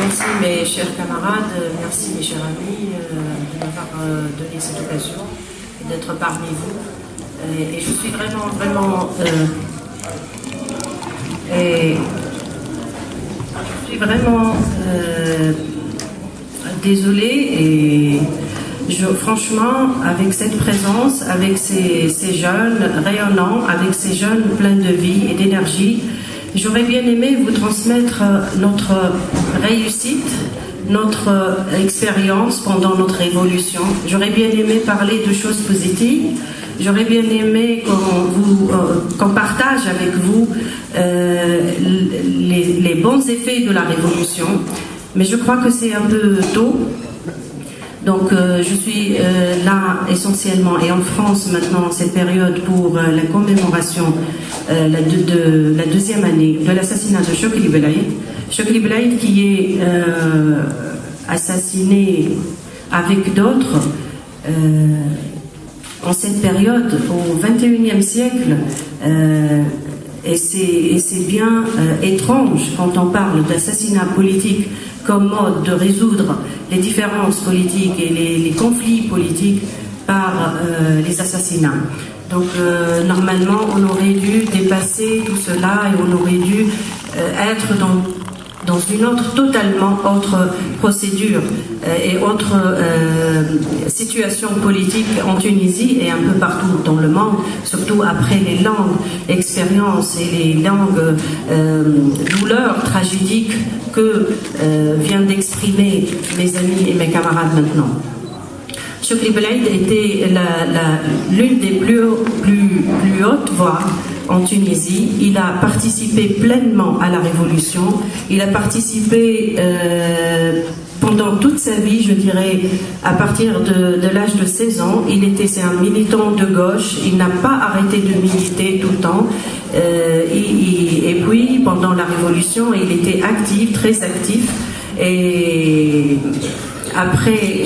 Merci mes chers camarades, merci mes chers amis de m'avoir donné cette occasion d'être parmi vous. Et je suis vraiment désolée et franchement, avec cette présence, avec ces jeunes rayonnants, avec ces jeunes pleins de vie et d'énergie, j'aurais bien aimé vous transmettre notre réussite, notre expérience pendant notre évolution. J'aurais bien aimé parler de choses positives. J'aurais bien aimé qu'on partage avec vous les bons effets de la révolution. Mais je crois que c'est un peu tôt. Donc je suis là essentiellement, et en France maintenant, cette période pour la commémoration de la deuxième année de l'assassinat de Chokri Belaïd. Chokri Belaïd qui est assassiné avec d'autres en cette période au XXIe siècle. Et c'est bien étrange quand on parle d'assassinat politique comme mode de résoudre les différences politiques et les conflits politiques par les assassinats. Donc normalement on aurait dû dépasser tout cela et on aurait dû être dans une totalement autre procédure et autre situation politique en Tunisie et un peu partout dans le monde, surtout après les longues expériences et les longues douleurs tragédiques que viennent d'exprimer mes amis et mes camarades maintenant. Chokri Belaïd était l'une des plus hautes voix en Tunisie. Il a participé pleinement à la révolution. Il a participé pendant toute sa vie, je dirais, à partir de l'âge de 16 ans. C'est un militant de gauche. Il n'a pas arrêté de militer tout le temps. Et puis, pendant la révolution, il était actif, très actif. Et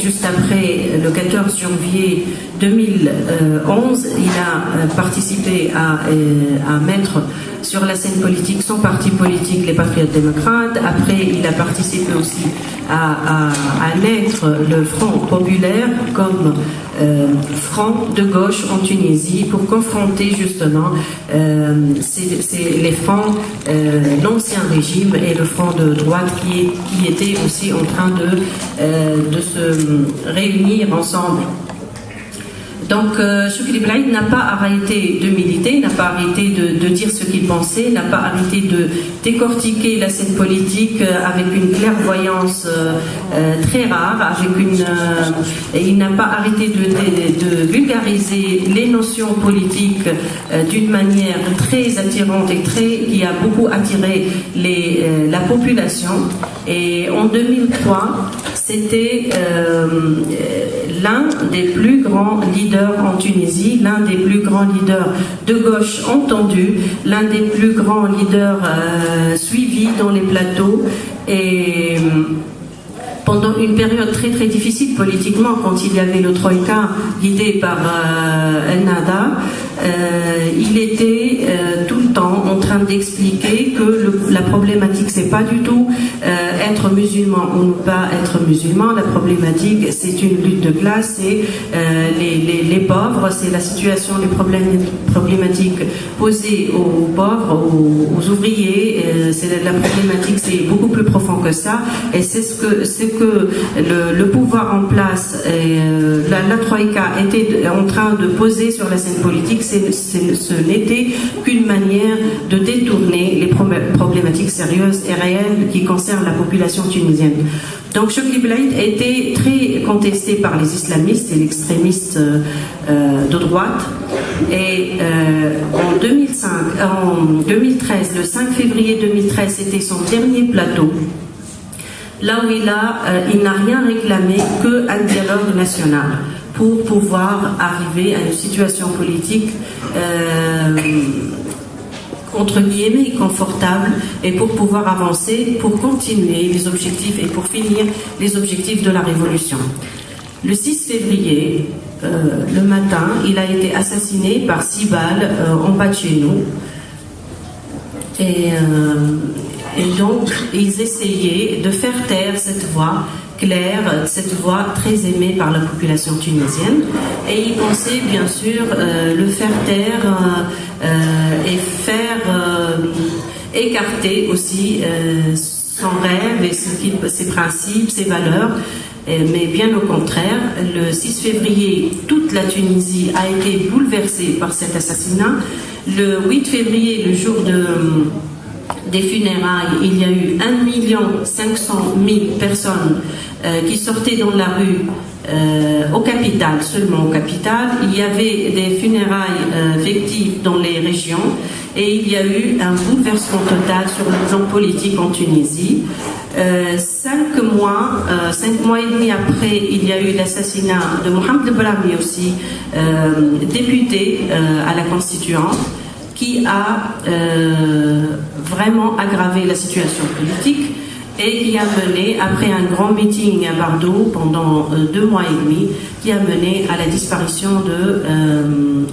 juste après le 14 janvier 2011, il a participé à mettre sur la scène politique son parti politique, les Patriotes démocrates. Après, il a participé aussi à naître le Front populaire comme front de gauche en Tunisie pour confronter justement les fronts, l'ancien régime et le front de droite qui était aussi en train de se réunir ensemble. Donc, Chokri Belaïd n'a pas arrêté de militer, n'a pas arrêté de dire ce qu'il pensait, n'a pas arrêté de décortiquer la scène politique avec une clairvoyance très rare, il n'a pas arrêté de vulgariser les notions politiques d'une manière très attirante et qui a beaucoup attiré la population. Et en 2003, c'était l'un des plus grands leaders en Tunisie, l'un des plus grands leaders de gauche entendus, l'un des plus grands leaders suivis dans les plateaux. Et pendant une période très très difficile politiquement, quand il y avait le Troïka guidé par El Nada, il était tout le temps en train d'expliquer que la problématique c'est pas du tout être musulman ou ne pas être musulman. La problématique c'est une lutte de classe, c'est les pauvres, c'est la situation, les problématiques posées aux pauvres, aux ouvriers. C'est la problématique, c'est beaucoup plus profond que ça, et c'est ce que le pouvoir en place, la Troïka était en train de poser sur la scène politique. Ce n'était qu'une manière de détourner les problématiques sérieuses et réelles qui concernent la population tunisienne. Donc Chokri Belaïd était très contesté par les islamistes et l'extrémiste de droite. Et en 2013, le 5 février 2013, c'était son dernier plateau. Là où il n'a rien réclamé qu'un dialogue national pour pouvoir arriver à une situation politique entre guillemets confortable, et pour pouvoir avancer, pour continuer les objectifs et pour finir les objectifs de la révolution. Le 6 février, le matin, il a été assassiné par 6 balles en bas de chez nous. Et Et donc, ils essayaient de faire taire cette voix claire, cette voix très aimée par la population tunisienne. Et ils pensaient, bien sûr, le faire taire et faire écarter aussi son rêve et ses principes, ses valeurs. Mais bien au contraire, le 6 février, toute la Tunisie a été bouleversée par cet assassinat. Le 8 février, le jour des funérailles, il y a eu 1 500 000 personnes qui sortaient dans la rue au capital, seulement au capital. Il y avait des funérailles fictives dans les régions et il y a eu un bouleversement total sur le plan politique en Tunisie. 5 mois et demi après, il y a eu l'assassinat de Mohamed Brahmi aussi, député à la Constituante, qui a vraiment aggravé la situation politique et qui a mené, après un grand meeting à Bardo pendant 2 mois et demi, qui a mené à la disparition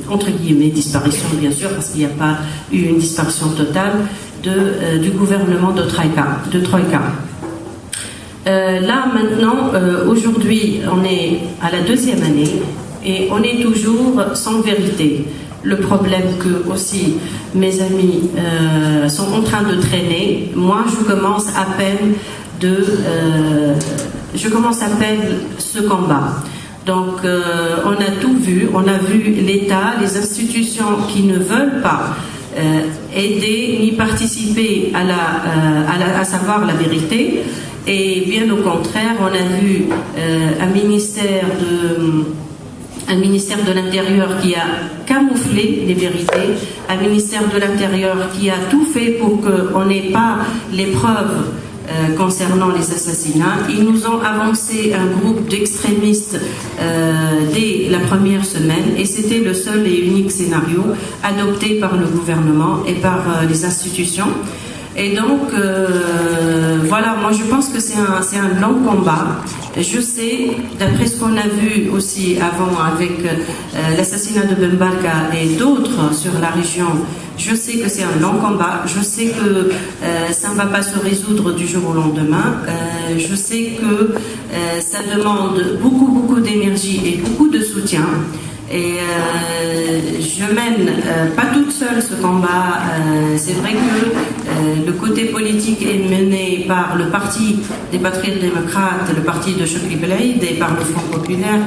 entre guillemets, disparition bien sûr, parce qu'il n'y a pas eu une disparition totale, du gouvernement de Troïka. Là maintenant, aujourd'hui, on est à la 2e année et on est toujours sans vérité. Le problème que aussi mes amis sont en train de traîner, moi je commence à peine ce combat. Donc on a tout vu, on a vu l'État, les institutions qui ne veulent pas aider ni participer à savoir la vérité. Et bien au contraire, on a vu un ministère de l'Intérieur qui a camouflé les vérités, un ministère de l'Intérieur qui a tout fait pour qu'on n'ait pas les preuves concernant les assassinats. Ils nous ont avancé un groupe d'extrémistes dès la première semaine et c'était le seul et unique scénario adopté par le gouvernement et par les institutions. Et donc, voilà, moi je pense que c'est un long combat. Je sais, d'après ce qu'on a vu aussi avant avec l'assassinat de Ben Barka et d'autres sur la région, je sais que c'est un long combat. Je sais que ça ne va pas se résoudre du jour au lendemain. Je sais que ça demande beaucoup d'énergie et beaucoup de soutien. Et je mène pas toute seule ce combat. C'est vrai que le côté politique est mené par le Parti des Patriotes démocrates, le parti de Chokri Belaïd et par le Front populaire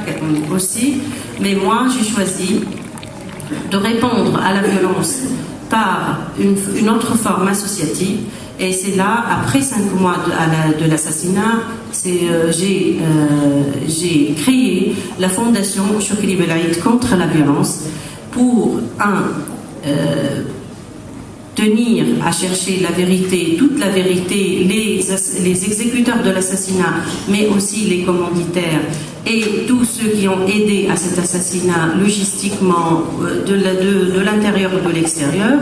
aussi. Mais moi, j'ai choisi de répondre à la violence par une autre forme associative. Et c'est là, après 5 mois de l'assassinat, j'ai créé la fondation Chokri Belaïd contre la violence pour, tenir à chercher la vérité, toute la vérité, les exécuteurs de l'assassinat, mais aussi les commanditaires et tous ceux qui ont aidé à cet assassinat logistiquement de l'intérieur ou de l'extérieur,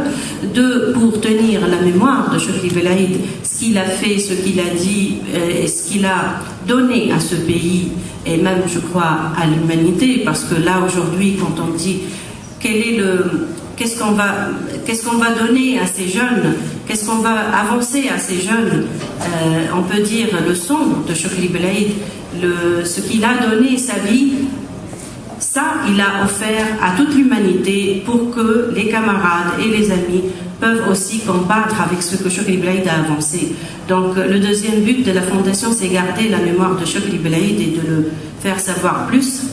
pour tenir la mémoire de Chokri Belaïd, ce qu'il a fait, ce qu'il a dit, et ce qu'il a donné à ce pays, et même, je crois, à l'humanité, parce que là, aujourd'hui, quand on dit qu'est-ce qu'on va donner à ces jeunes, qu'est-ce qu'on va avancer à ces jeunes, on peut dire le son de Chokri Belaïd, ce qu'il a donné, sa vie, ça il a offert à toute l'humanité pour que les camarades et les amis peuvent aussi combattre avec ce que Chokri Belaïd a avancé. Donc le deuxième but de la fondation, c'est garder la mémoire de Chokri Belaïd et de le faire savoir plus.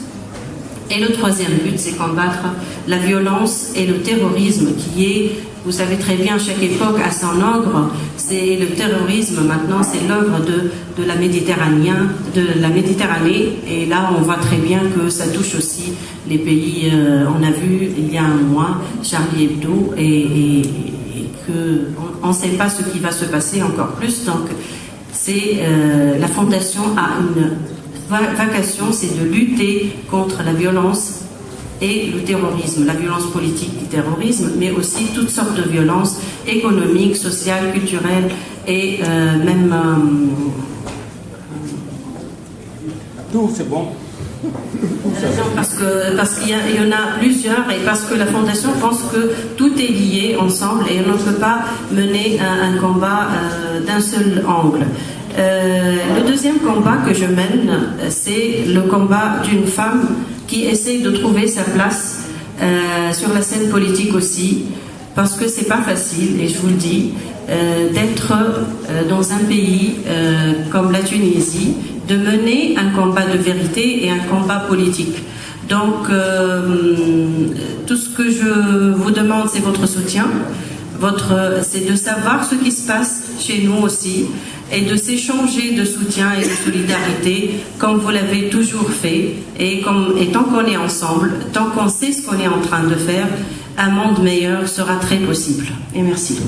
Et le troisième but, c'est combattre la violence et le terrorisme qui est, vous savez très bien, chaque époque a son ogre. C'est le terrorisme maintenant, c'est l'ogre de la Méditerranée. Et là, on voit très bien que ça touche aussi les pays. On a vu il y a un mois Charlie Hebdo et qu'on ne sait pas ce qui va se passer encore plus. Donc, la fondation a une vocation, c'est de lutter contre la violence et le terrorisme, la violence politique du terrorisme, mais aussi toutes sortes de violences économiques, sociales, culturelles et même... Tout, c'est bon. Parce qu'il y en a plusieurs et parce que la Fondation pense que tout est lié ensemble et on ne peut pas mener un combat d'un seul angle. Le deuxième combat que je mène, c'est le combat d'une femme qui essaie de trouver sa place sur la scène politique aussi, parce que c'est pas facile, et je vous le dis, d'être dans un pays comme la Tunisie, de mener un combat de vérité et un combat politique. Donc, tout ce que je vous demande, c'est votre soutien, c'est de savoir ce qui se passe chez nous aussi, et de s'échanger de soutien et de solidarité, comme vous l'avez toujours fait, et tant qu'on est ensemble, tant qu'on sait ce qu'on est en train de faire, un monde meilleur sera très possible. Et merci.